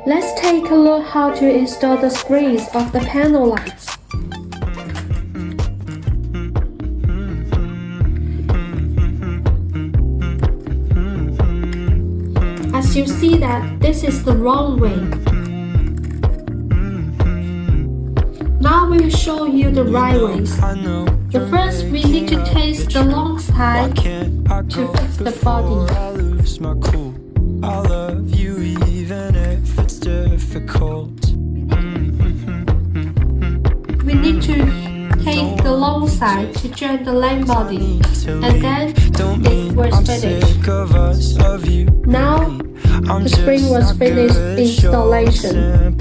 Let's take a look how to install the springs of the panel lights. As you see that this is the wrong way. Now we will show you the right ways. But first we need to taste the long side to fix the body. I love you even if it's difficult. We need to take the long side to join the length body, and then it was finished. Now the spring was finished installation.